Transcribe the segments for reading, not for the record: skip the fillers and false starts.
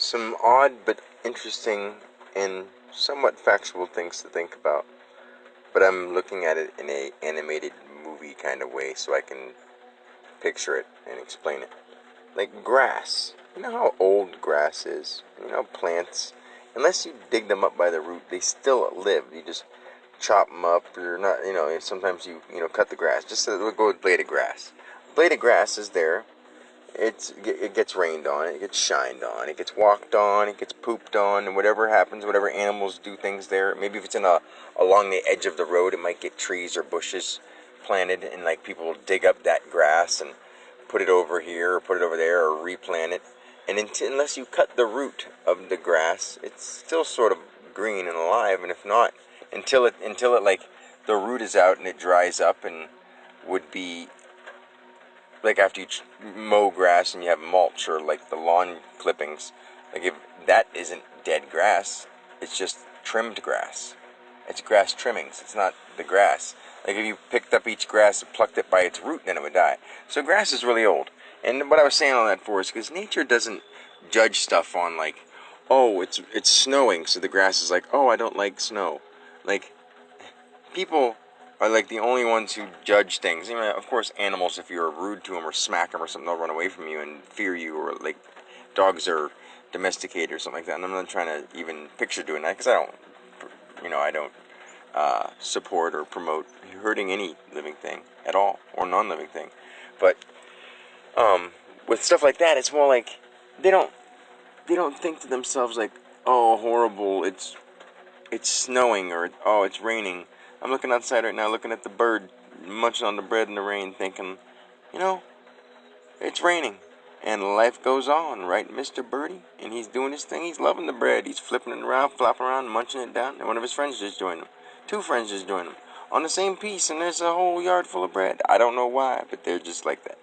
Some odd but interesting and somewhat factual things to think about. But I'm looking at it in a animated movie kind of way so I can picture it and explain it. Like grass. You know how old grass is? You know plants, unless you dig them up by the root, they still live. You just chop them up or you're not, sometimes you cut the grass. Just we'll go with blade of grass. Blade of grass is there. It gets rained on, it gets shined on, it gets walked on, it gets pooped on, and whatever happens, whatever animals do things there. Maybe if it's along the edge of the road, it might get trees or bushes planted, and like people will dig up that grass and put it over here or put it over there or replant it. And unless you cut the root of the grass, it's still sort of green and alive. And if not, until it like the root is out and it dries up and would be like after you mow grass and you have mulch or like the lawn clippings, like if that isn't dead grass, it's just trimmed grass. It's grass trimmings. It's not the grass. Like if you picked up each grass and plucked it by its root, then it would die. So grass is really old. And what I was saying all that for is because nature doesn't judge stuff on like, oh, it's snowing, so the grass is like, oh, I don't like snow. Like people are like the only ones who judge things. I mean, of course, animals, if you're rude to them or smack them or something, they'll run away from you and fear you. Or like dogs are domesticated or something like that. And I'm not trying to even picture doing that because I don't support or promote hurting any living thing at all or non-living thing. But with stuff like that, it's more like they don't think to themselves like, oh, horrible, it's snowing or oh, it's raining. I'm looking outside right now, looking at the bird munching on the bread in the rain, thinking, it's raining. And life goes on, right, Mr. Birdie? And he's doing his thing. He's loving the bread. He's flipping it around, flopping around, munching it down. And one of his friends just joined him. 2 friends just joined him on the same piece, and there's a whole yard full of bread. I don't know why, but they're just like that.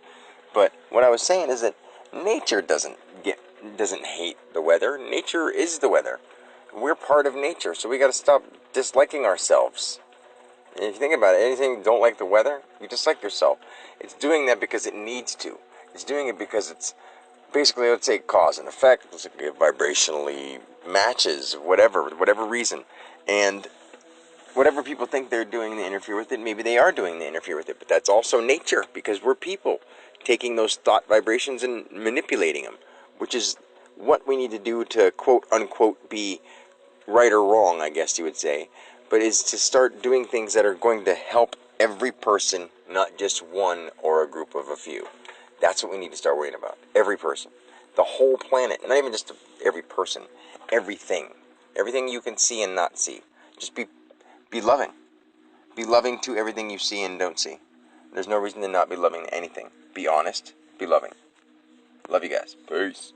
But what I was saying is that nature doesn't hate the weather. Nature is the weather. We're part of nature, so we got to stop disliking ourselves. And if you think about it, anything you don't like the weather, you dislike yourself. It's doing that because it needs to. It's doing it because it's basically, let's say, cause and effect. Let's say it vibrationally matches whatever reason. And whatever people think they're doing to interfere with it, maybe they are doing to interfere with it. But that's also nature because we're people taking those thought vibrations and manipulating them, which is what we need to do to quote unquote be right or wrong, I guess you would say, but is to start doing things that are going to help every person, not just one or a group of a few. That's what we need to start worrying about. Every person. The whole planet. Not even just every person. Everything. Everything you can see and not see. Just be loving. Be loving to everything you see and don't see. There's no reason to not be loving to anything. Be honest. Be loving. Love you guys. Peace.